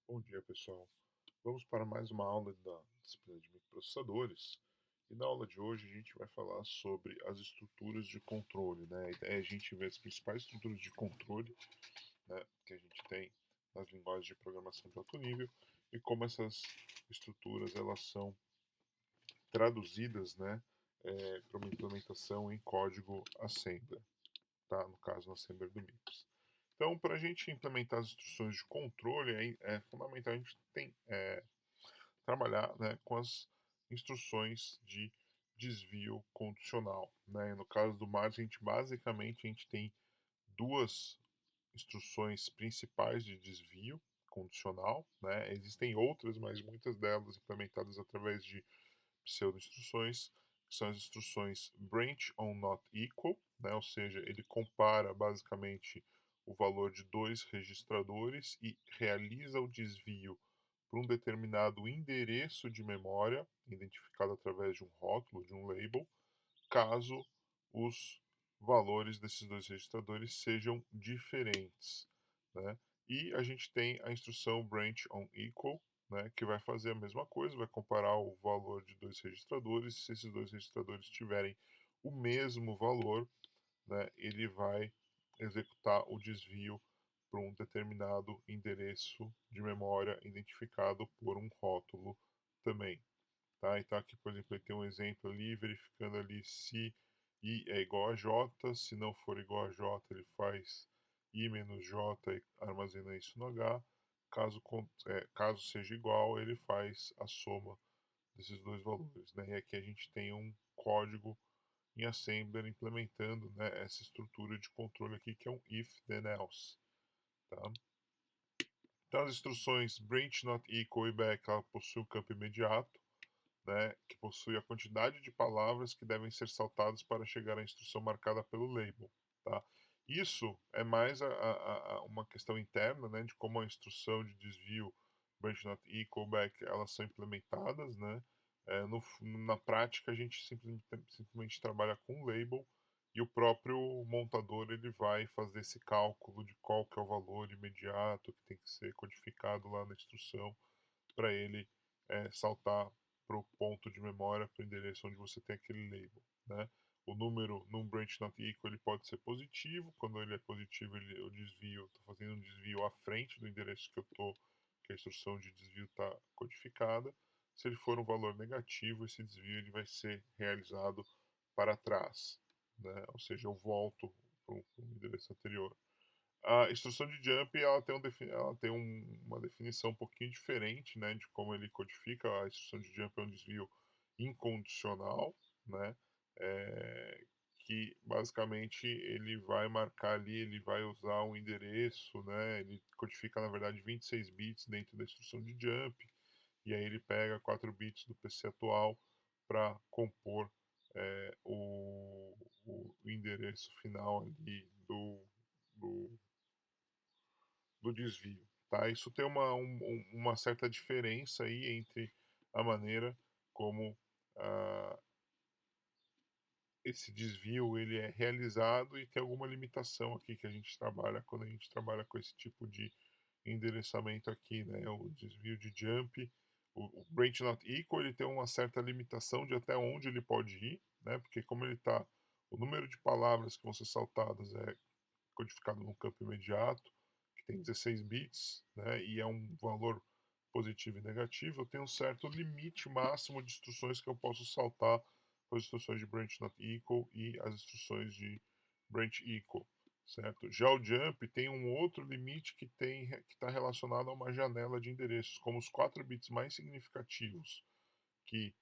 Bom dia, pessoal. Vamos para mais uma aula da disciplina de microprocessadores. E na aula de hoje a gente vai falar sobre as estruturas de controle, né? A ideia é a gente ver as principais estruturas de controle, né, que a gente tem nas linguagens de programação de alto nível e como essas estruturas elas são traduzidas, né, para uma implementação em código Assembler, tá? No caso, no Assembler do MIPS. Então, para a gente implementar as instruções de controle, é fundamental a gente trabalhar, né, com as instruções de desvio condicional, né? No caso do Mars, basicamente a gente tem duas instruções principais de desvio condicional, né? Existem outras, mas muitas delas implementadas através de pseudo-instruções, que são as instruções branch on not equal, né? Ou seja, ele compara basicamente o valor de dois registradores e realiza o desvio para um determinado endereço de memória, identificado através de um rótulo, de um label, caso os valores desses dois registradores sejam diferentes, né? E a gente tem a instrução branch on equal, né, que vai fazer a mesma coisa, vai comparar o valor de dois registradores. Se esses dois registradores tiverem o mesmo valor, né, ele vai executar o desvio para um determinado endereço de memória identificado por um rótulo também. Tá? Então aqui, por exemplo, ele tem um exemplo ali, verificando ali se I é igual a J, se não for igual a J, ele faz I menos J e armazena isso no H. Caso seja igual, ele faz a soma desses dois valores. Né? E aqui a gente tem um código em Assembler implementando, né, essa estrutura de controle aqui, que é um if then else. Tá? Então as instruções branch not equal e back ela possuem um campo imediato, né, que possui a quantidade de palavras que devem ser saltadas para chegar à instrução marcada pelo label. Tá? Isso é mais uma questão interna, né, de como a instrução de desvio branch not equal back elas são implementadas, né? Na prática a gente simplesmente trabalha com label e o próprio montador ele vai fazer esse cálculo de qual que é o valor imediato que tem que ser codificado lá na instrução para ele saltar para o ponto de memória, para o endereço onde você tem aquele label. Né? O número num branch not equal ele pode ser positivo. Quando ele é positivo, eu desvio, estou fazendo um desvio à frente do endereço que a instrução de desvio está codificada. Se ele for um valor negativo, esse desvio ele vai ser realizado para trás, né? Ou seja, eu volto para o endereço anterior. A instrução de jump ela tem uma definição um pouquinho diferente, né, de como ele codifica. A instrução de jump é um desvio incondicional, né, que basicamente ele vai marcar ali, ele vai usar um endereço, né, ele codifica na verdade 26 bits dentro da instrução de jump, e aí ele pega 4 bits do PC atual para compor o endereço final ali do do desvio. Tá? Isso tem uma certa diferença aí entre a maneira como ah, esse desvio ele é realizado e tem alguma limitação aqui que a gente trabalha quando a gente trabalha com esse tipo de endereçamento aqui, né? O desvio de jump, o branch not equal, ele tem uma certa limitação de até onde ele pode ir, né? Porque como ele está, o número de palavras que vão ser saltadas é codificado num campo imediato, que tem 16 bits, né, e é um valor positivo e negativo, eu tenho um certo limite máximo de instruções que eu posso saltar com as instruções de branch not equal e as instruções de branch equal, certo? Já o jump tem um outro limite que está relacionado a uma janela de endereços, como os 4 bits mais significativos que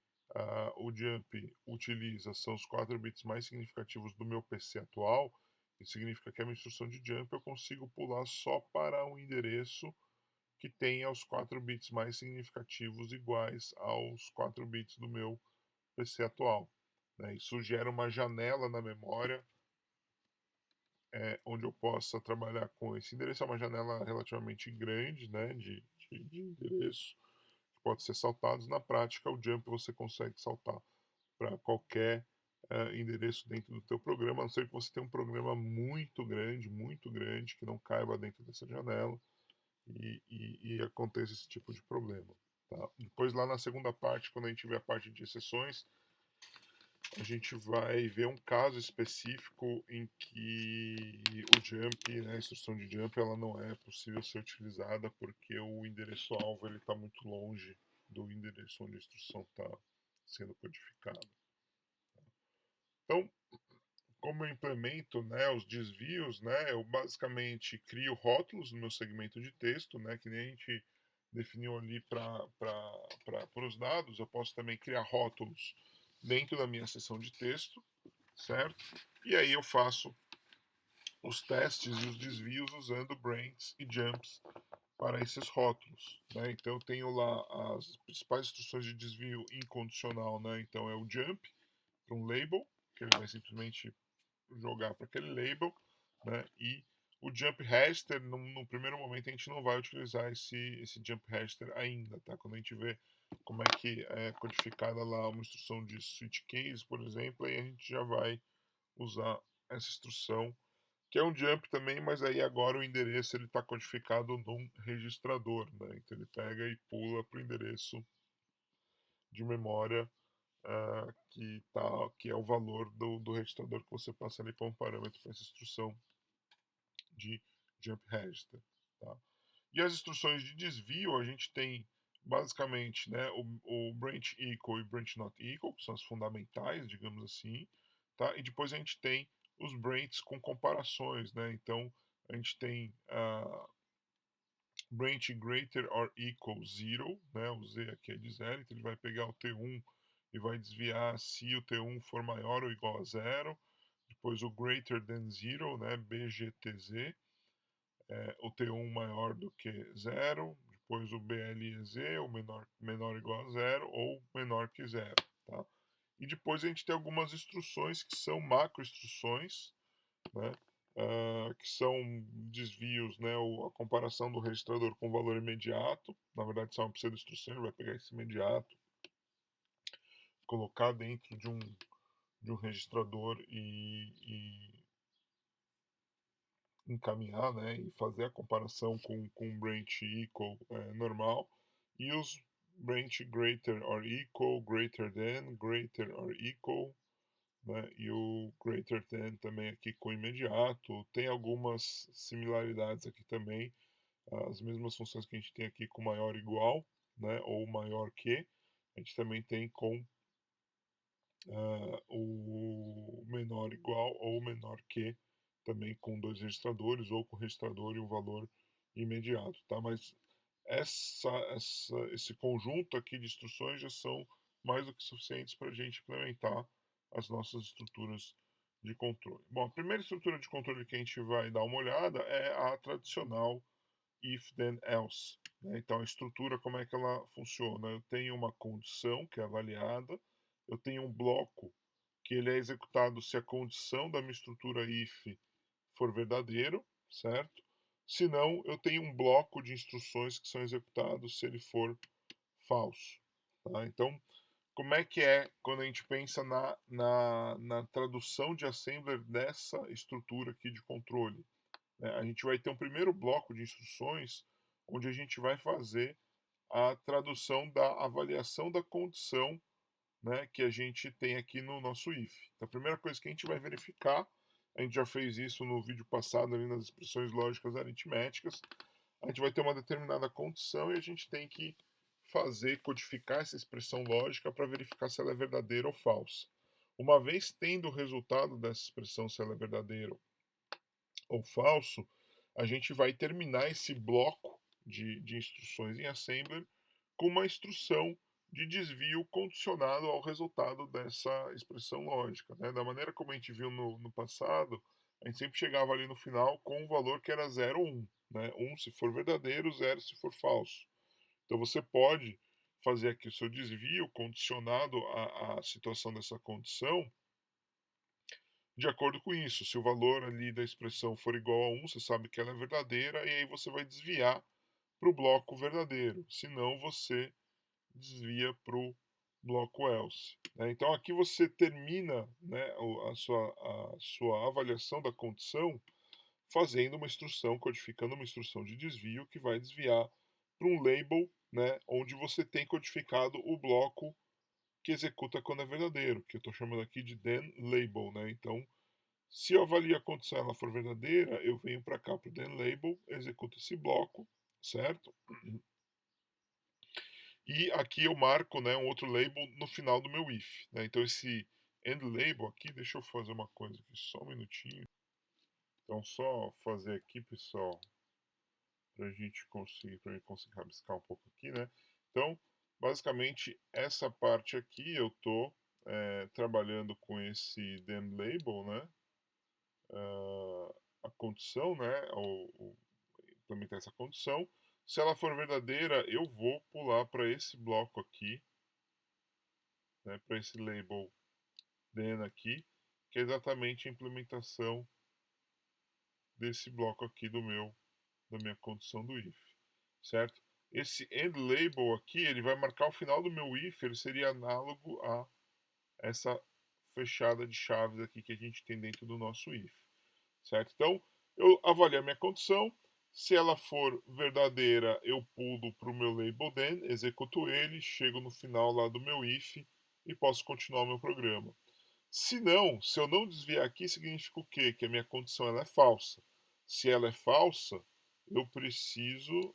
o Jump utiliza são os 4 bits mais significativos do meu PC atual. Isso significa que a minha instrução de Jump eu consigo pular só para um endereço que tenha os 4 bits mais significativos iguais aos 4 bits do meu PC atual. Né? Isso gera uma janela na memória onde eu possa trabalhar com esse endereço. É uma janela relativamente grande, né, de endereço que pode ser saltados. Na prática, o jump você consegue saltar para qualquer endereço dentro do teu programa, a não ser que você tenha um programa muito grande, que não caiba dentro dessa janela. e aconteça esse tipo de problema. Tá? Depois, lá na segunda parte, quando a gente vê a parte de exceções, a gente vai ver um caso específico em que o jump, né, a instrução de jump, ela não é possível ser utilizada porque o endereço-alvo está muito longe do endereço onde a instrução está sendo codificada. Então, como eu implemento, né, os desvios, né, eu basicamente crio rótulos no meu segmento de texto, né, que nem a gente definiu ali para os dados. Eu posso também criar rótulos dentro da minha seção de texto, certo? E aí eu faço os testes e os desvios usando brains e jumps para esses rótulos, né? Então eu tenho lá as principais instruções de desvio incondicional, né? Então é o jump para um label, que ele vai simplesmente jogar para aquele label, né? E o jump register, no primeiro momento a gente não vai utilizar esse jump register ainda, tá? Quando a gente vê como é que é codificada lá uma instrução de switch case, por exemplo, aí a gente já vai usar essa instrução, que é um jump também, mas aí agora o endereço ele está codificado num registrador, né? Então ele pega e pula para o endereço de memória que é o valor do registrador que você passa ali como parâmetro para essa instrução de jump register. Tá? E as instruções de desvio, a gente tem basicamente, né, o branch equal e branch not equal, que são as fundamentais, digamos assim, tá? E depois a gente tem os branches com comparações, né? Então a gente tem branch greater or equal zero, né? O z aqui é de zero, então ele vai pegar o T1 e vai desviar se o T1 for maior ou igual a zero. Depois o greater than zero, né? BGTZ, o T1 maior do que zero. Depois o BLEZ, o menor ou igual a zero ou menor que zero, tá? E depois a gente tem algumas instruções que são macroinstruções, né? Que são desvios, né? A comparação do registrador com o valor imediato. Na verdade, isso é uma pseudo-instrução, ele vai pegar esse imediato, colocar dentro de um registrador e encaminhar, né? E fazer a comparação com um branch equal normal. E os branch greater or equal, greater or equal, né? E o greater than também aqui com imediato. Tem algumas similaridades aqui também, as mesmas funções que a gente tem aqui com maior igual, né? Ou maior que, a gente também tem com o menor igual ou menor que, também com dois registradores ou com registrador e um valor imediato, tá? Mas esse conjunto aqui de instruções já são mais do que suficientes para a gente implementar as nossas estruturas de controle. Bom, a primeira estrutura de controle que a gente vai dar uma olhada é a tradicional if then else, né? Então a estrutura, como é que ela funciona? Eu tenho uma condição que é avaliada, eu tenho um bloco que ele é executado se a condição da minha estrutura if for verdadeiro, certo? Se não, eu tenho um bloco de instruções que são executados se ele for falso. Tá? Então, como é que é quando a gente pensa na tradução de assembler dessa estrutura aqui de controle? A gente vai ter um primeiro bloco de instruções onde a gente vai fazer a tradução da avaliação da condição, né, que a gente tem aqui no nosso if. Então, a primeira coisa que a gente vai verificar, a gente já fez isso no vídeo passado ali nas expressões lógicas aritméticas, a gente vai ter uma determinada condição e a gente tem que fazer, codificar essa expressão lógica para verificar se ela é verdadeira ou falsa. Uma vez tendo o resultado dessa expressão, se ela é verdadeira ou falso, a gente vai terminar esse bloco de instruções em assembler com uma instrução de desvio condicionado ao resultado dessa expressão lógica. Né? Da maneira como a gente viu no passado, a gente sempre chegava ali no final com um valor que era 0 ou 1. Né? 1 se for verdadeiro, 0 se for falso. Então você pode fazer aqui o seu desvio condicionado à situação dessa condição de acordo com isso. Se o valor ali da expressão for igual a 1, você sabe que ela é verdadeira, e aí você vai desviar para o bloco verdadeiro. Senão, você desvia para o bloco else. Né? Então, aqui você termina, né, a sua avaliação da condição fazendo uma instrução, codificando uma instrução de desvio que vai desviar para um label, né, onde você tem codificado o bloco que executa quando é verdadeiro, que eu estou chamando aqui de then label, né? Então, se eu avalio a condição ela for verdadeira, eu venho para cá para o then label, executo esse bloco, certo? E aqui eu marco, né, um outro label no final do meu if, né? Então esse end label aqui, deixa eu fazer uma coisa aqui, só um minutinho. Então só fazer aqui, pessoal, para a gente conseguir rabiscar um pouco aqui, né? Então, basicamente, essa parte aqui eu estou trabalhando com esse then label, né? A condição, né? Implementar essa condição. Se ela for verdadeira, eu vou pular para esse bloco aqui, né? Para esse label then aqui, que é exatamente a implementação desse bloco aqui da minha condição do if, certo? Esse end label aqui, ele vai marcar o final do meu if, ele seria análogo a essa fechada de chaves aqui que a gente tem dentro do nosso if, certo? Então, eu avalio a minha condição, se ela for verdadeira, eu pulo para o meu label then, executo ele, chego no final lá do meu if e posso continuar o meu programa. Se não, se eu não desviar aqui, significa o quê? Que a minha condição ela é falsa. Se ela é falsa, eu preciso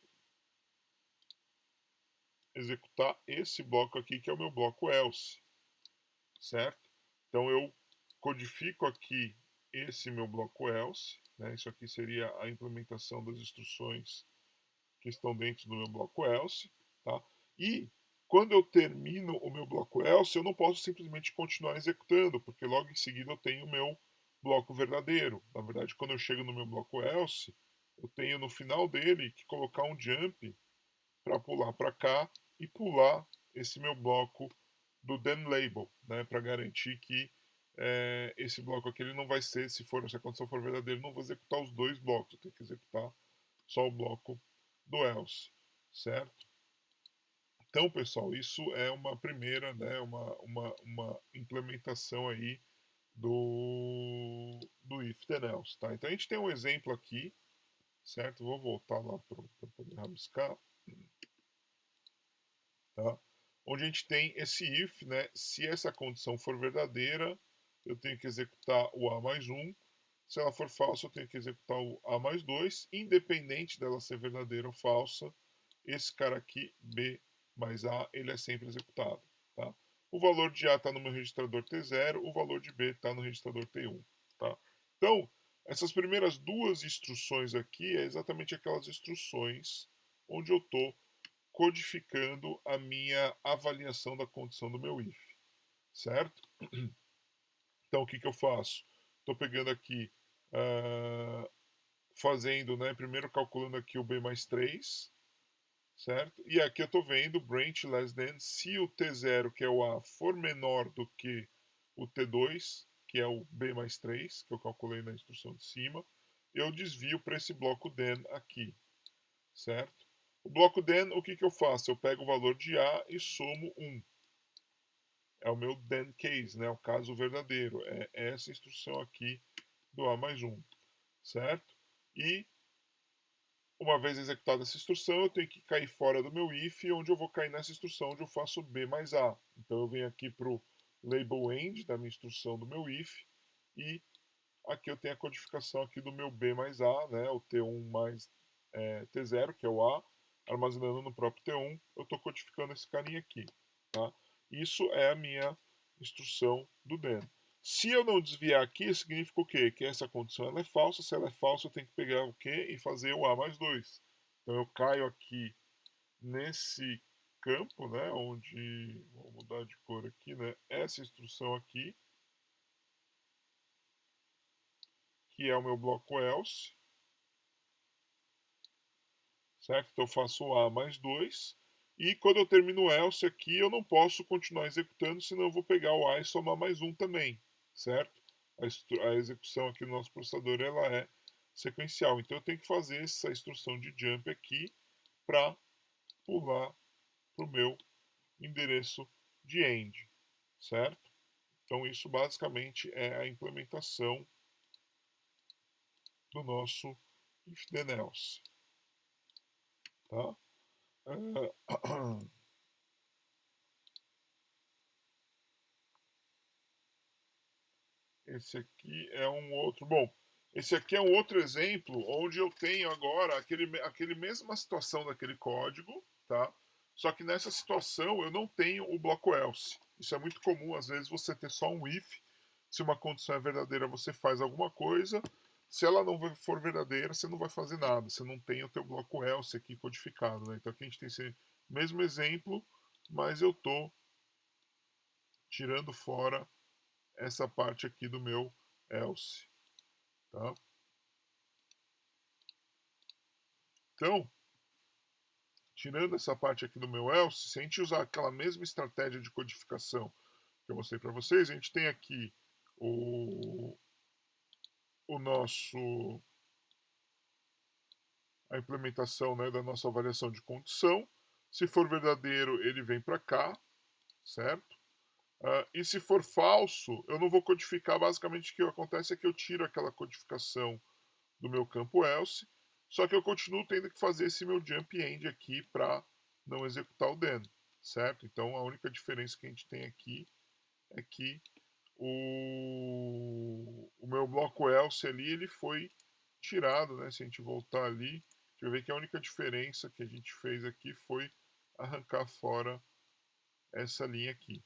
executar esse bloco aqui, que é o meu bloco else, certo? Então eu codifico aqui esse meu bloco else, né? Isso aqui seria a implementação das instruções que estão dentro do meu bloco else, tá? E quando eu termino o meu bloco else, eu não posso simplesmente continuar executando, porque logo em seguida eu tenho o meu bloco verdadeiro. Na verdade, quando eu chego no meu bloco else, eu tenho no final dele que colocar um jump para pular para cá e pular esse meu bloco do then label, né, para garantir que esse bloco aqui ele não vai ser, se a condição for verdadeira, não vou executar os dois blocos, eu tenho que executar só o bloco do else, certo? Então, pessoal, isso é uma primeira, né, uma implementação aí do if then else, tá? Então a gente tem um exemplo aqui, certo? Vou voltar lá para poder rabiscar, tá? Onde a gente tem esse if, né? Se essa condição for verdadeira, eu tenho que executar o a mais 1. Se ela for falsa, eu tenho que executar o a mais 2. Independente dela ser verdadeira ou falsa, esse cara aqui, b mais a, ele é sempre executado. Tá? O valor de a está no meu registrador T0, o valor de b está no registrador T1. Tá? Então, essas primeiras duas instruções aqui é exatamente aquelas instruções onde eu estou codificando a minha avaliação da condição do meu if, certo? Então, o que, que eu faço? Estou pegando aqui, fazendo, né, primeiro calculando aqui o b mais 3, certo? E aqui eu estou vendo branch less than, se o T0, que é o A, for menor do que o T2, que é o B mais 3, que eu calculei na instrução de cima, eu desvio para esse bloco then aqui, certo? O bloco then, o que, que eu faço? Eu pego o valor de A e somo 1. É o meu then case, né? O caso verdadeiro. É essa instrução aqui do A mais 1, certo? E uma vez executada essa instrução, eu tenho que cair fora do meu if, onde eu vou cair nessa instrução onde eu faço B mais A. Então eu venho aqui para o label end da minha instrução do meu if, e aqui eu tenho a codificação aqui do meu B mais A, né, o T1 mais T0, que é o A, armazenando no próprio T1, eu estou codificando esse carinha aqui. Tá? Isso é a minha instrução do then. Se eu não desviar aqui, significa o quê? Que essa condição ela é falsa. Se ela é falsa, eu tenho que pegar o quê? E fazer o A mais 2. Então eu caio aqui nesse campo, né? Onde. Vou mudar de cor aqui, né? Essa instrução aqui, que é o meu bloco else. Certo? Então eu faço o A mais 2. E quando eu termino o else aqui, eu não posso continuar executando, senão eu vou pegar o A e somar mais 1 também. Certo? A execução aqui no nosso processador ela é sequencial. Então eu tenho que fazer essa instrução de jump aqui para pular para o meu endereço de end. Certo? Então isso basicamente é a implementação do nosso if then else. Tá? Esse aqui é um outro. Bom, esse aqui é um outro exemplo onde eu tenho agora aquele mesma situação daquele código, tá? Só que nessa situação eu não tenho o bloco else. Isso é muito comum, às vezes você ter só um if. Se uma condição é verdadeira, você faz alguma coisa. Se ela não for verdadeira, você não vai fazer nada. Você não tem o teu bloco else aqui codificado, né? Então aqui a gente tem esse mesmo exemplo, mas eu estou tirando fora essa parte aqui do meu else. Tá? Então, tirando essa parte aqui do meu else, se a gente usar aquela mesma estratégia de codificação que eu mostrei para vocês, a gente tem aqui o nosso a implementação, né, da nossa avaliação de condição. Se for verdadeiro, ele vem para cá, certo? E se for falso, eu não vou codificar. Basicamente, o que acontece é que eu tiro aquela codificação do meu campo else, só que eu continuo tendo que fazer esse meu jump end aqui para não executar o then, certo? Então a única diferença que a gente tem aqui é que o meu bloco else ali ele foi tirado, né? Se a gente voltar ali, a gente vai ver que a única diferença que a gente fez aqui foi arrancar fora essa linha aqui,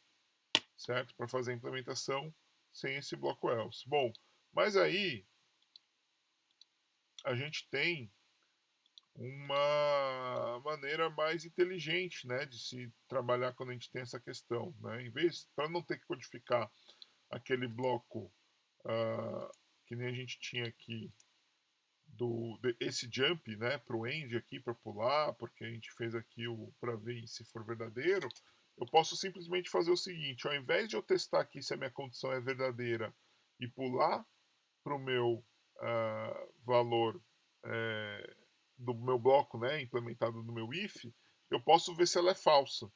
certo? Para fazer a implementação sem esse bloco else. Bom, mas aí a gente tem uma maneira mais inteligente, né, de se trabalhar quando a gente tem essa questão, né? Em vez para não ter que codificar aquele bloco que nem a gente tinha aqui esse jump, né, para o end aqui para pular, porque a gente fez aqui o para ver se for verdadeiro, eu posso simplesmente fazer o seguinte: ao invés de eu testar aqui se a minha condição é verdadeira e pular para o meu valor do meu bloco, né, implementado no meu if, eu posso ver se ela é falsa.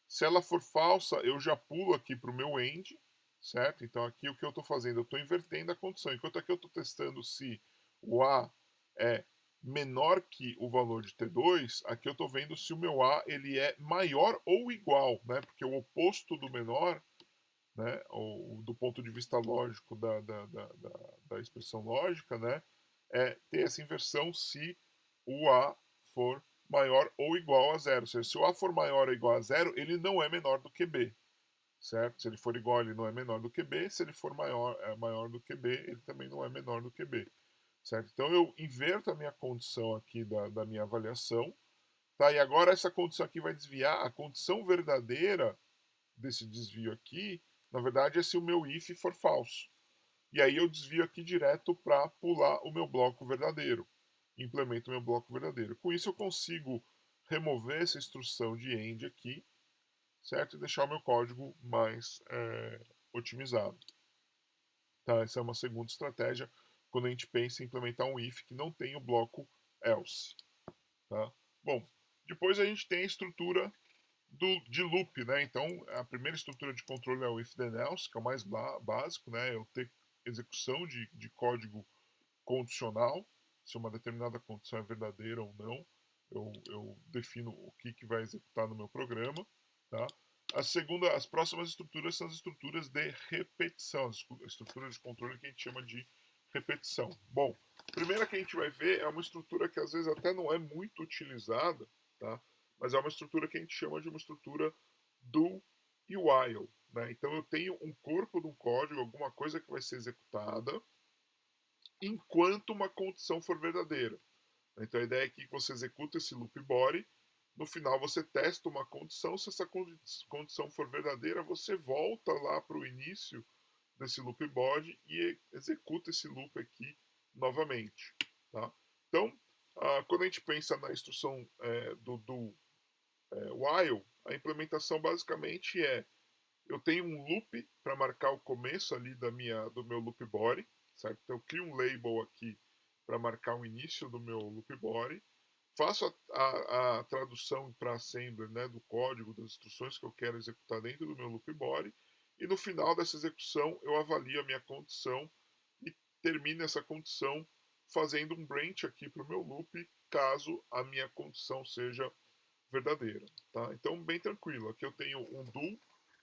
Se ela for falsa, eu já pulo aqui para o meu end, certo? Então aqui o que eu estou fazendo? Eu estou invertendo a condição. Enquanto aqui eu estou testando se o A é menor que o valor de T2, aqui eu estou vendo se o meu A ele é maior ou igual, né? Porque o oposto do menor, né, ou do ponto de vista lógico da expressão lógica, né, é ter essa inversão se o A for maior ou igual a zero. Ou seja, se o A for maior ou igual a zero, ele não é menor do que B, certo? Se ele for igual, ele não é menor do que B. Se ele for maior do que B, ele também não é menor do que B, certo? Então eu inverto a minha condição aqui da minha avaliação, tá? E agora essa condição aqui vai desviar a condição verdadeira desse desvio aqui, na verdade, é se o meu if for falso. E aí eu desvio aqui direto para pular o meu bloco verdadeiro. Implemento o meu bloco verdadeiro. Com isso eu consigo remover essa instrução de end aqui, certo? E deixar o meu código mais otimizado. Tá? Essa é uma segunda estratégia quando a gente pensa em implementar um if que não tem o bloco else. Tá? Bom, depois a gente tem a estrutura de loop, né? Então, a primeira estrutura de controle é o if then else, que é o mais básico, né? Eu ter execução de código condicional, se uma determinada condição é verdadeira ou não, eu defino o que vai executar no meu programa, tá? As próximas estruturas são as estruturas de repetição, as estruturas de controle que a gente chama de repetição. Bom, a primeira que a gente vai ver é uma estrutura que às vezes até não é muito utilizada, tá? Mas é uma estrutura que a gente chama de uma estrutura do e while, né? Então eu tenho um corpo de um código, alguma coisa que vai ser executada, enquanto uma condição for verdadeira. Então a ideia é que você executa esse loop body, no final você testa uma condição, se essa condição for verdadeira, você volta lá para o início desse loop body e executa esse loop aqui novamente. Tá? Então, quando a gente pensa na instrução do while, a implementação basicamente é: eu tenho um loop para marcar o começo ali do meu loop body, certo? Então eu crio um label aqui para marcar o início do meu loop body, faço a tradução para assembler, né, do código, das instruções que eu quero executar dentro do meu loop body, e no final dessa execução eu avalio a minha condição e termino essa condição fazendo um branch aqui para o meu loop, caso a minha condição seja verdadeira. Tá? Então, bem tranquilo. Aqui eu tenho um do,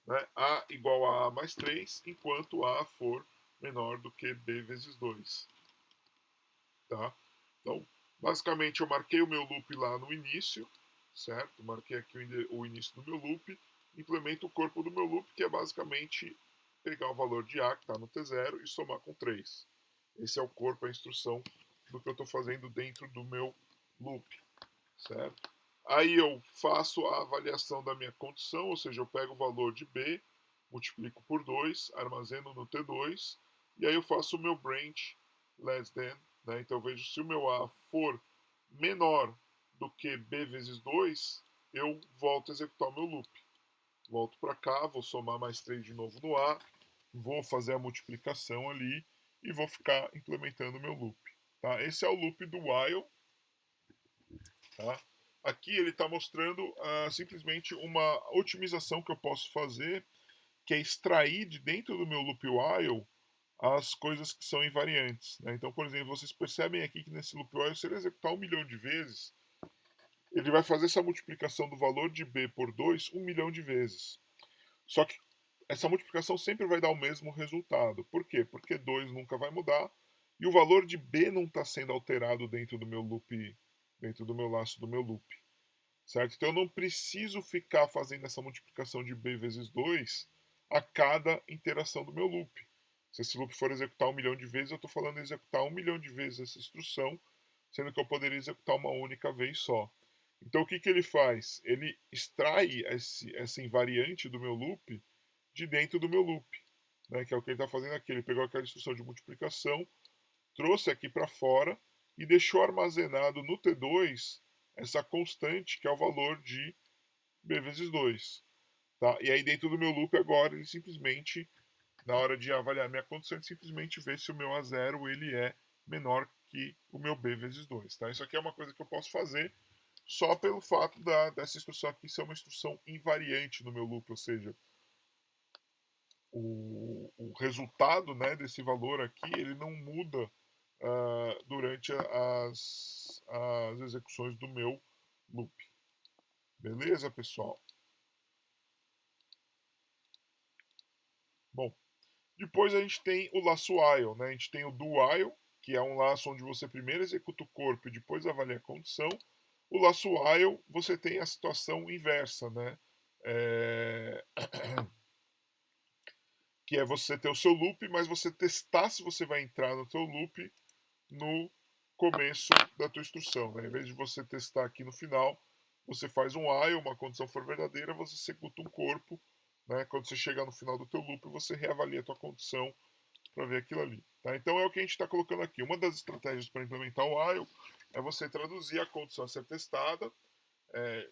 né, A igual a A mais 3, enquanto A for menor do que B vezes 2. Tá? Então, basicamente, eu marquei o meu loop lá no início, certo? Marquei aqui o início do meu loop, implemento o corpo do meu loop, que é basicamente pegar o valor de A, que está no T0, e somar com 3. Esse é o corpo, a instrução do que eu estou fazendo dentro do meu loop, certo? Aí eu faço a avaliação da minha condição, ou seja, eu pego o valor de B, multiplico por 2, armazeno no T2, e aí eu faço o meu branch less than, né? Então eu vejo se o meu A for menor do que B vezes 2, eu volto a executar o meu loop. Volto para cá, vou somar mais 3 de novo no A, vou fazer a multiplicação ali e vou ficar implementando o meu loop. Tá? Esse é o loop do while. Tá? Aqui ele está mostrando simplesmente uma otimização que eu posso fazer, que é extrair de dentro do meu loop while as coisas que são invariantes. Né? Então, por exemplo, vocês percebem aqui que nesse loop while, se ele executar 1 milhão de vezes, ele vai fazer essa multiplicação do valor de B por 2 1 milhão de vezes. Só que essa multiplicação sempre vai dar o mesmo resultado. Por quê? Porque 2 nunca vai mudar e o valor de B não está sendo alterado dentro do meu loop, dentro do meu laço do meu loop. Certo? Então eu não preciso ficar fazendo essa multiplicação de B vezes 2 a cada interação do meu loop. Se esse loop for executar 1 milhão de vezes, eu estou falando em executar 1 milhão de vezes essa instrução, sendo que eu poderia executar uma única vez só. Então o que ele faz? Ele extrai essa invariante do meu loop de dentro do meu loop, né? Que é o que ele está fazendo aqui. Ele pegou aquela instrução de multiplicação, trouxe aqui para fora e deixou armazenado no T2 essa constante que é o valor de B vezes 2. Tá? E aí dentro do meu loop agora ele simplesmente, na hora de avaliar minha condição, ele simplesmente vê se o meu A0 ele é menor que o meu B vezes 2. Tá? Isso aqui é uma coisa que eu posso fazer só pelo fato dessa instrução aqui ser uma instrução invariante no meu loop, ou seja, o resultado, né, desse valor aqui ele não muda durante as execuções do meu loop. Beleza, pessoal? Bom, depois a gente tem o laço while, né? A gente tem o do while, que é um laço onde você primeiro executa o corpo e depois avalia a condição. O laço while, você tem a situação inversa, né? Que é você ter o seu loop, mas você testar se você vai entrar no seu loop no começo da tua instrução. Né? Em vez de você testar aqui no final, você faz um while, uma condição for verdadeira, você executa um corpo. Né? Quando você chegar no final do teu loop, você reavalia a tua condição para ver aquilo ali. Tá? Então é o que a gente está colocando aqui. Uma das estratégias para implementar o while é você traduzir a condição a ser testada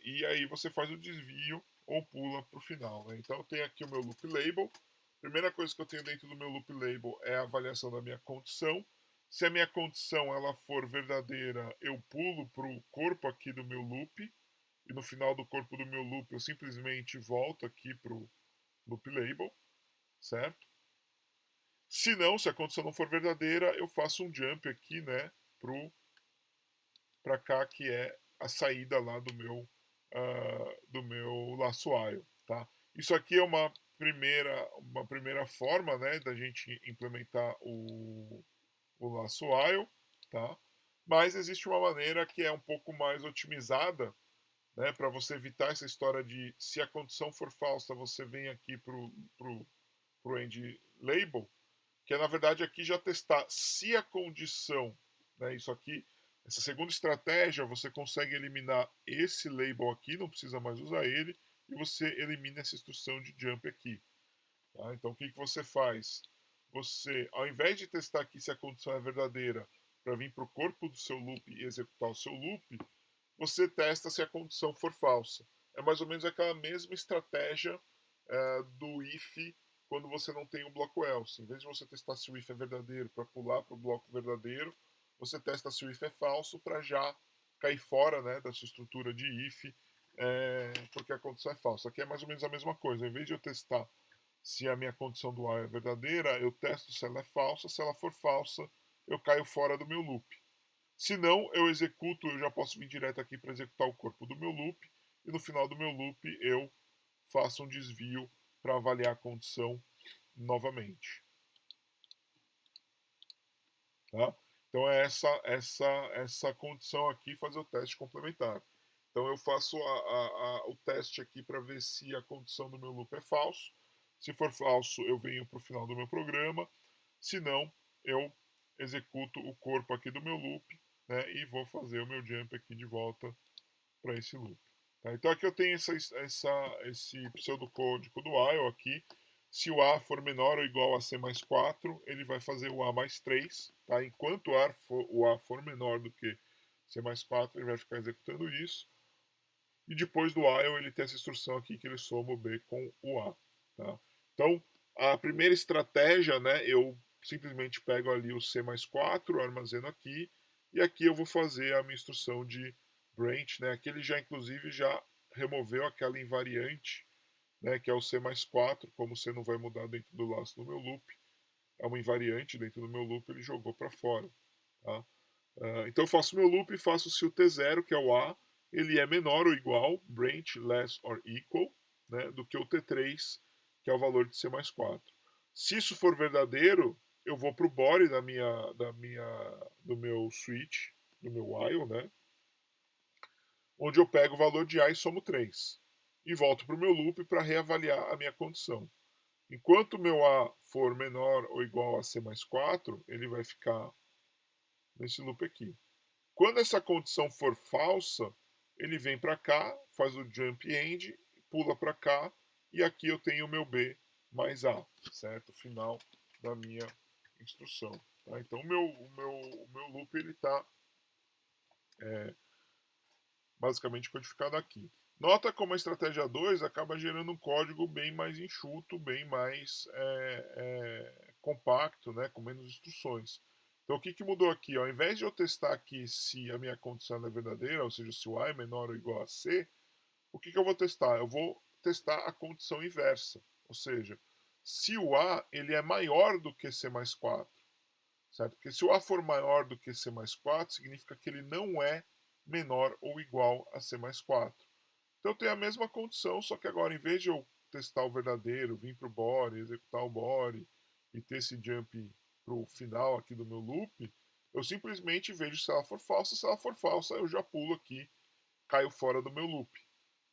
e aí você faz o desvio ou pula para o final. Né? Então eu tenho aqui o meu loop label. Primeira coisa que eu tenho dentro do meu loop label é a avaliação da minha condição. Se a minha condição ela for verdadeira, eu pulo para o corpo aqui do meu loop. E no final do corpo do meu loop, eu simplesmente volto aqui para o loop label, certo? Se não, se a condição não for verdadeira, eu faço um jump aqui, né, para cá, que é a saída lá do meu laço while, tá? Isso aqui é uma primeira forma, né, da gente implementar o laço while, tá? Mas existe uma maneira que é um pouco mais otimizada, né, para você evitar essa história de se a condição for falsa, você vem aqui pro end label, que é na verdade aqui já testar se a condição, né, isso aqui, essa segunda estratégia, você consegue eliminar esse label aqui, não precisa mais usar ele, e você elimina essa instrução de jump aqui. Tá? Então o que você faz? Você, ao invés de testar aqui se a condição é verdadeira, para vir para o corpo do seu loop e executar o seu loop, você testa se a condição for falsa. É mais ou menos aquela mesma estratégia do if quando você não tem o bloco else. Em vez de você testar se o if é verdadeiro para pular para o bloco verdadeiro, você testa se o if é falso para já cair fora, né, da sua estrutura de if, porque a condição é falsa. Aqui é mais ou menos a mesma coisa. Em vez de eu testar se a minha condição do while é verdadeira, eu testo se ela é falsa. Se ela for falsa, eu caio fora do meu loop. Se não, eu já posso vir direto aqui para executar o corpo do meu loop, e no final do meu loop eu faço um desvio para avaliar a condição novamente. Tá? Então é essa condição aqui, fazer o teste complementar. Então eu faço o teste aqui para ver se a condição do meu loop é falso. Se for falso, eu venho para o final do meu programa. Se não, eu executo o corpo aqui do meu loop, né, e vou fazer o meu jump aqui de volta para esse loop. Tá? Então aqui eu tenho esse pseudocódigo do while aqui. Se o A for menor ou igual a C mais 4, ele vai fazer o A mais 3. Tá? Enquanto o A for menor do que C mais 4, ele vai ficar executando isso. E depois do while, ele tem essa instrução aqui que ele soma o B com o A. Tá? Então, a primeira estratégia, né, eu simplesmente pego ali o C mais 4, armazeno aqui, e aqui eu vou fazer a minha instrução de branch. Né? Aqui ele já, inclusive, já removeu aquela invariante, né, que é o C mais 4, como C não vai mudar dentro do laço do meu loop, é uma invariante dentro do meu loop, ele jogou para fora. Tá? Então eu faço meu loop e faço se o T0, que é o A, ele é menor ou igual, branch less or equal, né, do que o T3, que é o valor de C mais 4. Se isso for verdadeiro, eu vou para o body do meu switch, do meu while, né, onde eu pego o valor de A e somo 3. E volto para o meu loop para reavaliar a minha condição. Enquanto o meu A for menor ou igual a C mais 4, ele vai ficar nesse loop aqui. Quando essa condição for falsa, ele vem para cá, faz o jump end, pula para cá, e aqui eu tenho o meu B mais A, certo? Final da minha instrução. Tá? Então o meu loop ele está basicamente codificado aqui. Nota como a estratégia 2 acaba gerando um código bem mais enxuto, bem mais compacto, né, com menos instruções. Então o que mudou aqui? Ao invés de eu testar aqui se a minha condição é verdadeira, ou seja, se o A é menor ou igual a C, o que eu vou testar? Eu vou testar a condição inversa, ou seja, se o A ele é maior do que C mais 4, certo? Porque se o A for maior do que C mais 4, significa que ele não é menor ou igual a C mais 4. Então eu tenho a mesma condição, só que agora em vez de eu testar o verdadeiro, vir para o body, executar o body e ter esse jump para o final aqui do meu loop, eu simplesmente vejo se ela for falsa. Se ela for falsa, eu já pulo aqui, caio fora do meu loop,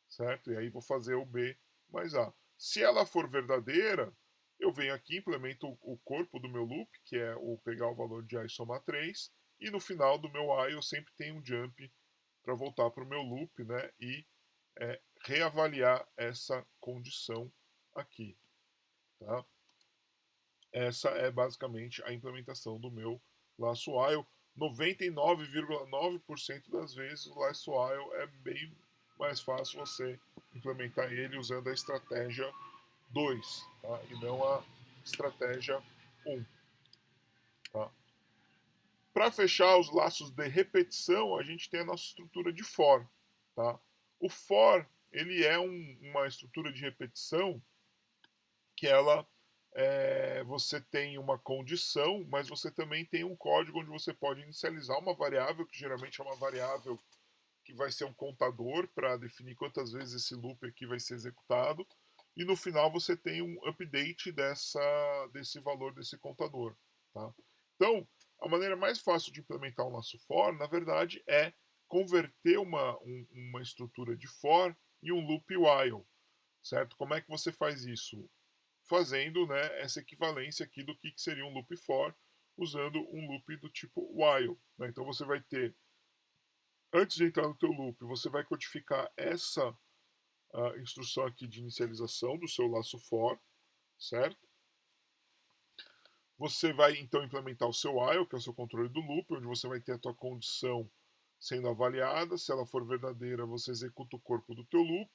certo? E aí vou fazer o B mais A. Se ela for verdadeira, eu venho aqui, implemento o corpo do meu loop, que é o pegar o valor de A e somar 3, e no final do meu A eu sempre tenho um jump para voltar para o meu loop, né? E reavaliar essa condição aqui. Tá? Essa é basicamente a implementação do meu laço while. 99,9% das vezes o laço while é bem mais fácil você implementar ele usando a estratégia 2, tá? E não a estratégia 1. Tá? Para fechar os laços de repetição, a gente tem a nossa estrutura de for. Tá? O for ele é uma estrutura de repetição que ela você tem uma condição, mas você também tem um código onde você pode inicializar uma variável, que geralmente é uma variável que vai ser um contador para definir quantas vezes esse loop aqui vai ser executado, e no final você tem um update desse valor desse contador. Tá? Então, a maneira mais fácil de implementar um laço for, na verdade, é converter uma estrutura de for em um loop while. Certo? Como é que você faz isso? Fazendo, né, essa equivalência aqui do que seria um loop for, usando um loop do tipo while. Né? Então você vai ter, antes de entrar no teu loop, você vai codificar essa instrução aqui de inicialização do seu laço for, certo? Você vai então implementar o seu while, que é o seu controle do loop, onde você vai ter a tua condição sendo avaliada. Se ela for verdadeira, você executa o corpo do teu loop.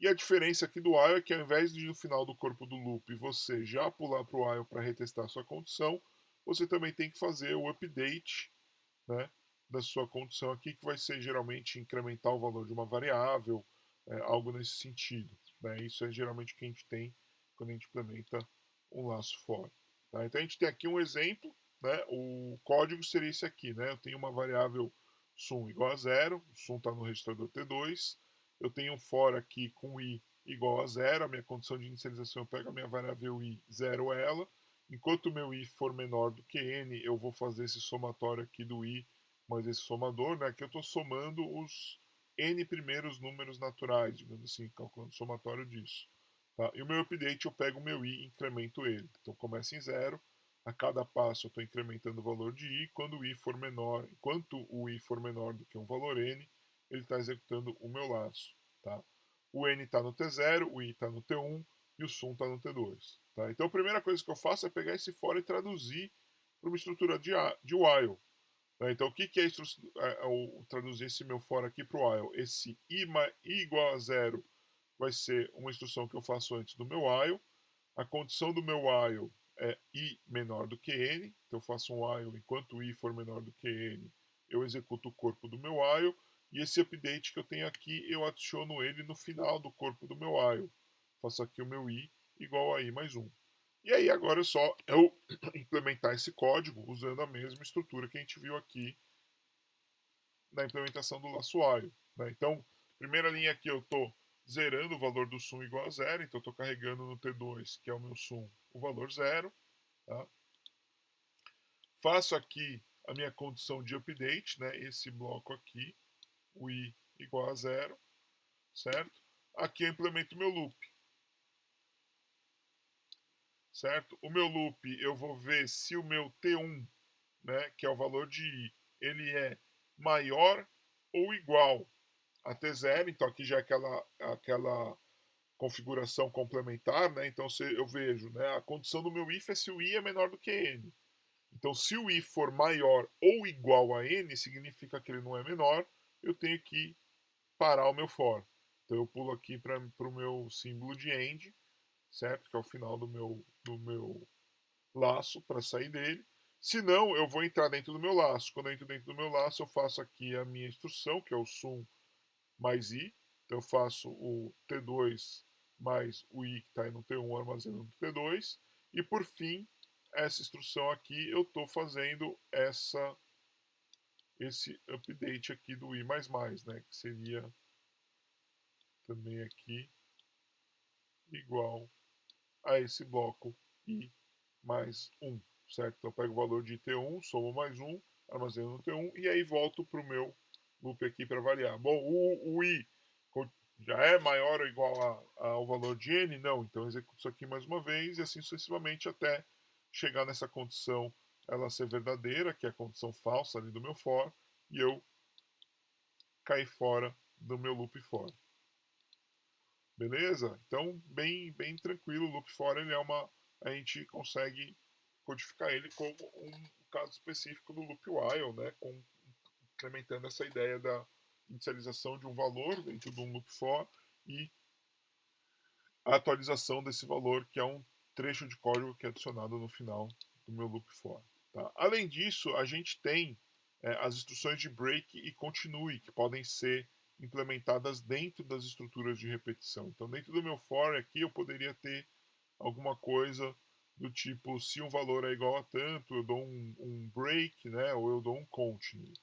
E a diferença aqui do while é que ao invés de no final do corpo do loop você já pular para o while para retestar a sua condição, você também tem que fazer o update, né, da sua condição aqui, que vai ser geralmente incrementar o valor de uma variável, algo nesse sentido. Né? Isso é geralmente o que a gente tem quando a gente implementa um laço for. Tá? Então a gente tem aqui um exemplo né, o código seria esse aqui, né? Eu tenho uma variável sum igual a 0, o sum está no registrador T2, eu tenho um for aqui com i igual a 0, a minha condição de inicialização, eu pego a minha variável i, zero ela, enquanto o meu i for menor do que n, eu vou fazer esse somatório aqui do i, mas esse somador, né, que eu estou somando os n primeiros números naturais, digamos assim, calculando o somatório disso. Tá? E o meu update, eu pego o meu i e incremento ele. Então começa em 0, a cada passo eu estou incrementando o valor de i, quando o i for menor, enquanto o i for menor do que um valor n, ele está executando o meu laço. Tá? O n está no T0, o i está no T1 e o sum está no T2. Tá? Então a primeira coisa que eu faço é pegar esse for e traduzir para uma estrutura de while. Tá? Então o que é traduzir esse meu for aqui para o while? Esse i igual a 0 vai ser uma instrução que eu faço antes do meu while. A condição do meu while é i menor do que n, então eu faço um while enquanto i for menor do que n, eu executo o corpo do meu while, e esse update que eu tenho aqui, eu adiciono ele no final do corpo do meu while. Faço aqui o meu i igual a i mais 1. E aí agora é só eu implementar esse código usando a mesma estrutura que a gente viu aqui na implementação do laço while. Né? Então, primeira linha aqui eu estou zerando o valor do sum igual a 0, então estou carregando no T2, que é o meu sum, o valor 0. Tá? Faço aqui a minha condição de update, né? Esse bloco aqui, o i igual a 0, certo? Aqui eu implemento o meu loop, certo? O meu loop eu vou ver se o meu T1, né, que é o valor de i, ele é maior ou igual a T0, então aqui já é aquela configuração complementar, né? Então se eu vejo, né, a condição do meu if é se o i é menor do que n. Então se o i for maior ou igual a n, significa que ele não é menor, eu tenho que parar o meu for. Então eu pulo aqui para o meu símbolo de end, certo? Que é o final do meu laço para sair dele. Se não, eu vou entrar dentro do meu laço. Quando eu entro dentro do meu laço, eu faço aqui a minha instrução, que é o sum mais i. Então eu faço o T2 mais o i que está aí no T1 armazenando no T2. E por fim, essa instrução aqui, eu estou fazendo esse update aqui do i++, né, que seria também aqui igual a esse bloco i mais 1, certo? Então eu pego o valor de T1, somo mais 1, armazeno no T1 e aí volto para o meu loop aqui para variar. Bom, o i já é maior ou igual ao valor de n? Não, então eu executo isso aqui mais uma vez e assim sucessivamente até chegar nessa condição ela ser verdadeira, que é a condição falsa ali do meu for, e eu cair fora do meu loop for. Beleza? Então, bem tranquilo, o loop for ele a gente consegue codificar ele como um caso específico do loop while, né, implementando essa ideia da inicialização de um valor dentro de um loop for e a atualização desse valor, que é um trecho de código que é adicionado no final do meu loop for. Tá? Além disso, a gente tem as instruções de break e continue, que podem ser implementadas dentro das estruturas de repetição. Então, dentro do meu for aqui, eu poderia ter alguma coisa do tipo, se um valor é igual a tanto, eu dou um break, né, ou eu dou um continue.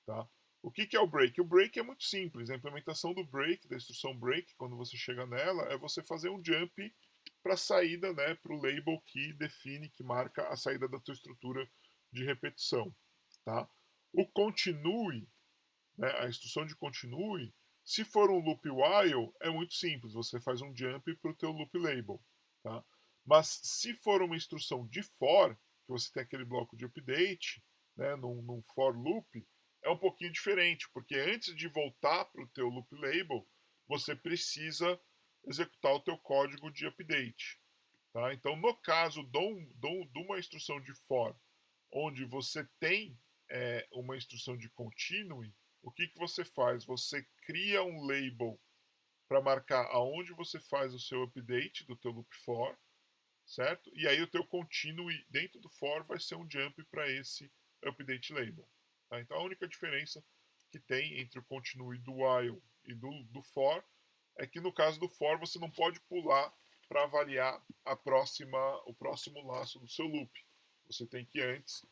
Tá? O que é o break? O break é muito simples. A implementação do break, da instrução break, quando você chega nela, é você fazer um jump para a saída, né, para o label que define, que marca a saída da tua estrutura de repetição. Tá? O continue, né, a instrução de continue, se for um loop while, é muito simples. Você faz um jump para o teu loop label. Tá? Mas se for uma instrução de for, que você tem aquele bloco de update, né, num for loop, é um pouquinho diferente, porque antes de voltar para o teu loop label, você precisa executar o teu código de update. Tá? Então, no caso de uma instrução de for, onde você tem uma instrução de continue, o que você faz? Você cria um label para marcar aonde você faz o seu update do teu loop for, certo? E aí o teu continue dentro do for vai ser um jump para esse update label. Tá? Então a única diferença que tem entre o continue do while e do for é que no caso do for você não pode pular para avaliar o próximo laço do seu loop. Você tem que antes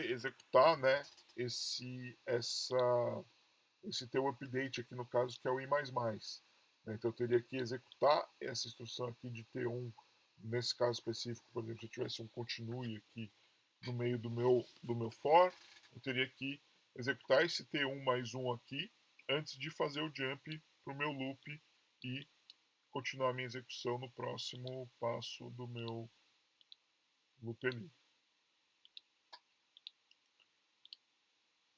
executar, né, esse teu update aqui no caso, que é o I++. Né? Então eu teria que executar essa instrução aqui de T1, nesse caso específico, por exemplo, se eu tivesse um continue aqui no meio do meu for, eu teria que executar esse T1 mais 1 aqui, antes de fazer o jump para o meu loop e continuar a minha execução no próximo passo do meu loop ali.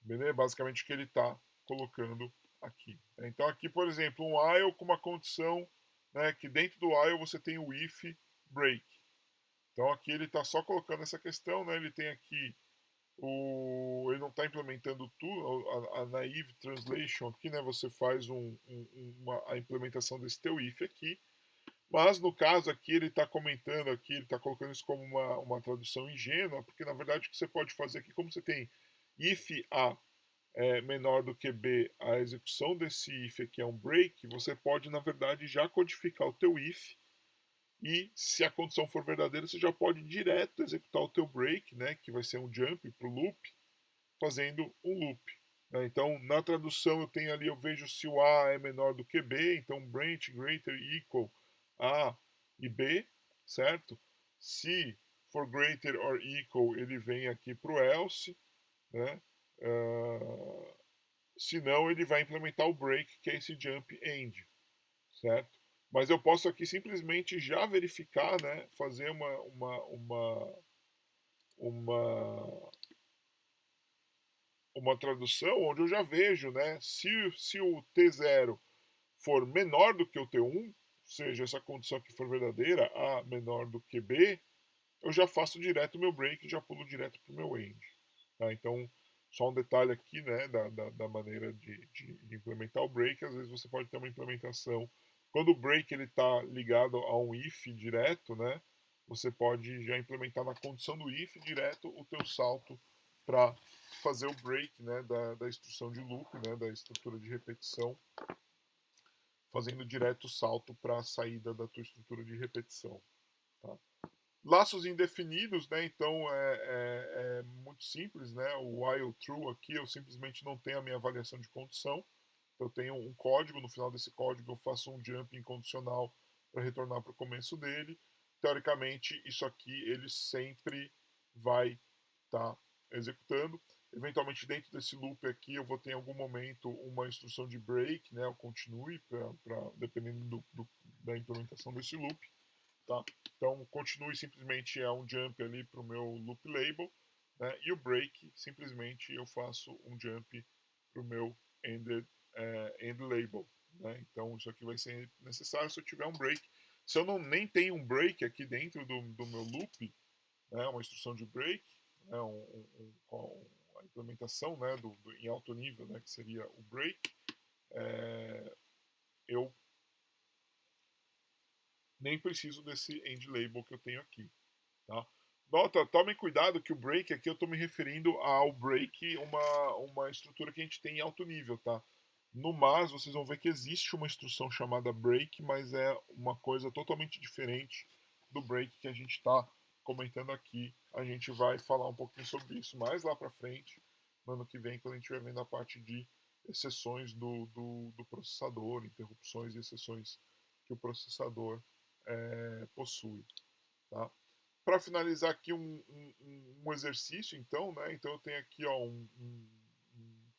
Beleza? Basicamente o que ele está colocando aqui. Então aqui, por exemplo, um while com uma condição, né, que dentro do while você tem o if break. Então aqui ele está só colocando essa questão, né, ele tem aqui ele não está implementando tudo, a naive translation aqui, né, você faz a implementação desse teu if aqui, mas no caso aqui ele está comentando aqui, ele está colocando isso como uma tradução ingênua, porque na verdade o que você pode fazer aqui, como você tem if a menor do que b, a execução desse if aqui é um break, você pode na verdade já codificar o teu if, e se a condição for verdadeira, você já pode direto executar o teu break, né, que vai ser um jump para o loop, fazendo um loop. Né? Então, na tradução eu tenho ali, eu vejo se o A é menor do que B, então branch greater equal A e B, certo? Se for greater or equal, ele vem aqui para o else, né? Se não, ele vai implementar o break, que é esse jump end, certo? Mas eu posso aqui simplesmente já verificar, né? Fazer uma tradução onde eu já vejo, né? Se o T0 for menor do que o T1, ou seja, essa condição que for verdadeira, A menor do que B, eu já faço direto o meu break e já pulo direto para o meu end. Tá? Então, só um detalhe aqui, né, da maneira de implementar o break, às vezes você pode ter uma implementação. Quando o break está ligado a um if direto, né, você pode já implementar na condição do if direto o teu salto para fazer o break, né, da instrução de loop, né, da estrutura de repetição, fazendo direto o salto para a saída da tua estrutura de repetição. Tá? Laços indefinidos, né? Então é muito simples, né? O while true aqui eu simplesmente não tenho a minha avaliação de condição. Eu tenho um código, no final desse código eu faço um jump incondicional para retornar para o começo dele. Teoricamente, isso aqui ele sempre vai estar executando. Eventualmente, dentro desse loop aqui, eu vou ter em algum momento uma instrução de break, né? O continue, dependendo da implementação desse loop. Tá? Então, continue simplesmente é um jump ali para o meu loop label, né? E o break, simplesmente eu faço um jump para o meu end label. Né? Então, isso aqui vai ser necessário se eu tiver um break. Se eu nem tenho um break aqui dentro do meu loop, né? Uma instrução de break, né? A implementação, né? Em alto nível, né? Que seria o break, eu nem preciso desse end label que eu tenho aqui. Tá? Nota, tomem cuidado que o break aqui eu estou me referindo ao break, uma estrutura que a gente tem em alto nível, tá? No mas vocês vão ver que existe uma instrução chamada break, mas é uma coisa totalmente diferente do break que a gente está comentando aqui. A gente vai falar um pouquinho sobre isso mais lá para frente, no ano que vem, quando a gente estiver vendo a parte de exceções do processador, interrupções e exceções que o processador possui. Tá? Para finalizar aqui um exercício, então, né? Então eu tenho aqui ó, um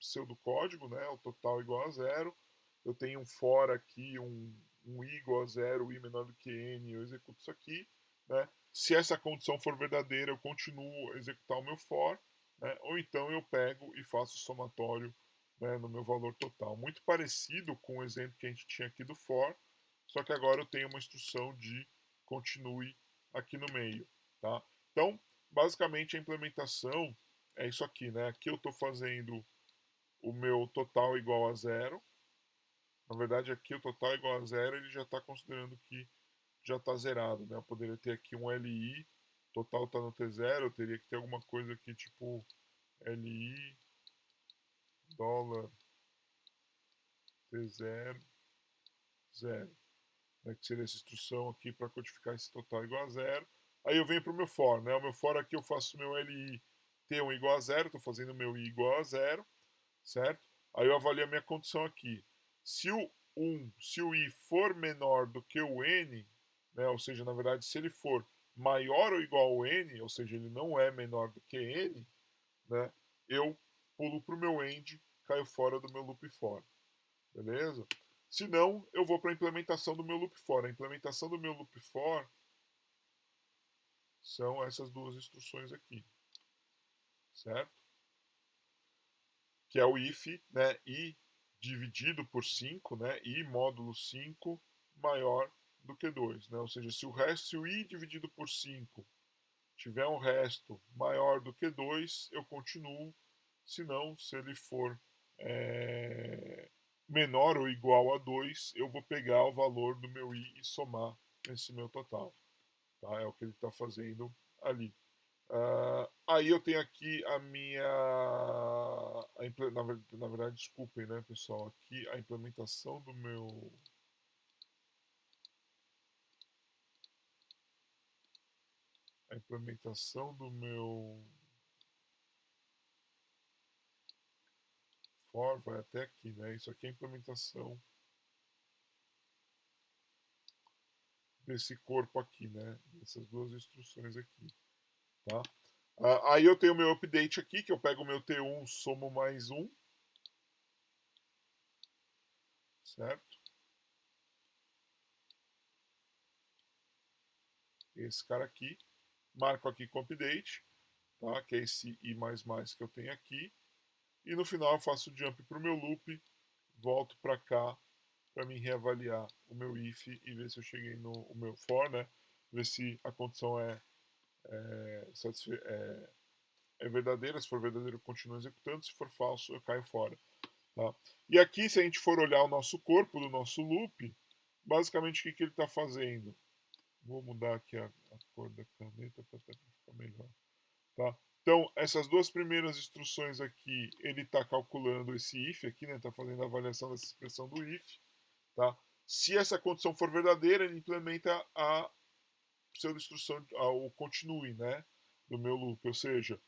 pseudocódigo, né? O total igual a zero. Eu tenho um for aqui, um i igual a zero, i menor do que n, eu executo isso aqui. Né? Se essa condição for verdadeira, eu continuo a executar o meu for, né? Ou então eu pego e faço somatório, né, no meu valor total. Muito parecido com o exemplo que a gente tinha aqui do for, só que agora eu tenho uma instrução de continue aqui no meio. Tá? Então, basicamente a implementação é isso aqui. Né? Aqui eu estou fazendo o meu total igual a zero. Na verdade, aqui o total igual a zero, ele já está considerando que já está zerado. Né? Eu poderia ter aqui um LI, total está no T0, eu teria que ter alguma coisa aqui tipo LI, dólar, T0, zero. Né? Que seria essa instrução aqui para codificar esse total igual a zero. Aí eu venho para o meu for. Né? O meu for aqui eu faço meu LI T1 igual a 0, estou fazendo meu I igual a 0, certo? Aí eu avalio a minha condição aqui. Se o I for menor do que o N, né, ou seja, na verdade, se ele for maior ou igual ao N, ou seja, ele não é menor do que N, né, eu pulo para o meu end, caio fora do meu loop for. Beleza? Se não, eu vou para a implementação do meu loop for. A implementação do meu loop for são essas duas instruções aqui, certo? Que é o if, né, i dividido por 5, né, i módulo 5 maior do que 2, né? Ou seja, se o i dividido por 5 tiver um resto maior do que 2, eu continuo. Se não, se ele for menor ou igual a 2, eu vou pegar o valor do meu i e somar nesse meu total. Tá? É o que ele está fazendo ali. Aí eu tenho aqui a minha. Na verdade, desculpem, né, pessoal? Aqui a implementação do meu. A implementação do meu for vai até aqui, né? Isso aqui é a implementação desse corpo aqui, né? Essas duas instruções aqui, tá? Aí eu tenho o meu update aqui, que eu pego o meu T1, somo mais 1, certo? Esse cara aqui. Marco aqui com update, tá? Que é esse I++ que eu tenho aqui. E no final eu faço o jump para o meu loop, volto para cá para mim reavaliar o meu if e ver se eu cheguei no o meu for, né? Ver se a condição é verdadeira. Se for verdadeiro, eu continuo executando. Se for falso, eu caio fora. Tá? E aqui, se a gente for olhar o nosso corpo do nosso loop, basicamente o que ele está fazendo? Vou mudar aqui a cor da caneta para ficar melhor. Tá? Então, essas duas primeiras instruções aqui, ele está calculando esse if aqui, né? Está fazendo a avaliação dessa expressão do if. Tá? Se essa condição for verdadeira, ele implementa a pseudo-instrução, o continue, né? Do meu loop. Ou seja,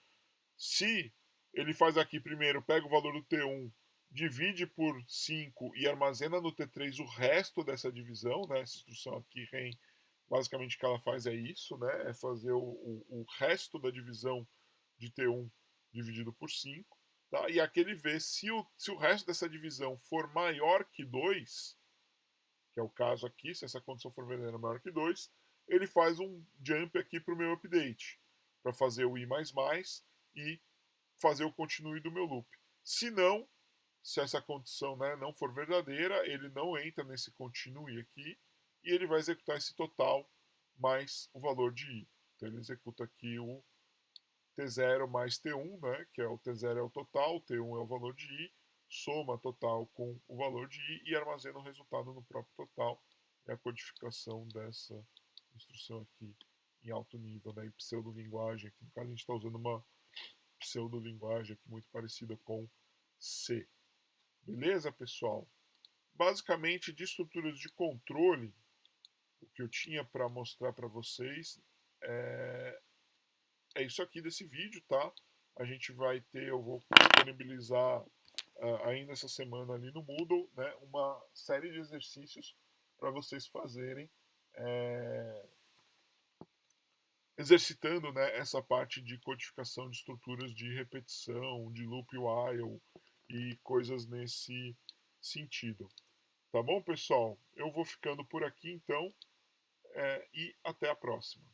se ele faz aqui primeiro, pega o valor do T1, divide por 5 e armazena no T3 o resto dessa divisão, né? Essa instrução aqui, REM, basicamente o que ela faz é isso, né? É fazer o resto da divisão de T1 dividido por 5. Tá? E aqui ele vê se o resto dessa divisão for maior que 2, que é o caso aqui, se essa condição for verdadeira maior que 2, ele faz um jump aqui para o meu update, para fazer o i++ e fazer o continue do meu loop. Se não, se essa condição, né, não for verdadeira, ele não entra nesse continue aqui e ele vai executar esse total mais o valor de i. Então ele executa aqui o T0 mais T1, né, que é o T0 é o total, o T1 é o valor de i, soma total com o valor de i e armazena o resultado no próprio total. É a codificação dessa instrução aqui em alto nível, né, em pseudolinguagem. Aqui no caso a gente está usando uma pseudolinguagem aqui muito parecida com C. Beleza, pessoal? Basicamente, de estruturas de controle, o que eu tinha para mostrar para vocês é isso aqui desse vídeo, tá? A gente vai ter, eu vou disponibilizar ainda essa semana ali no Moodle, né, uma série de exercícios para vocês fazerem, exercitando, né, essa parte de codificação de estruturas de repetição, de loop while e coisas nesse sentido. Tá bom, pessoal? Eu vou ficando por aqui então e até a próxima.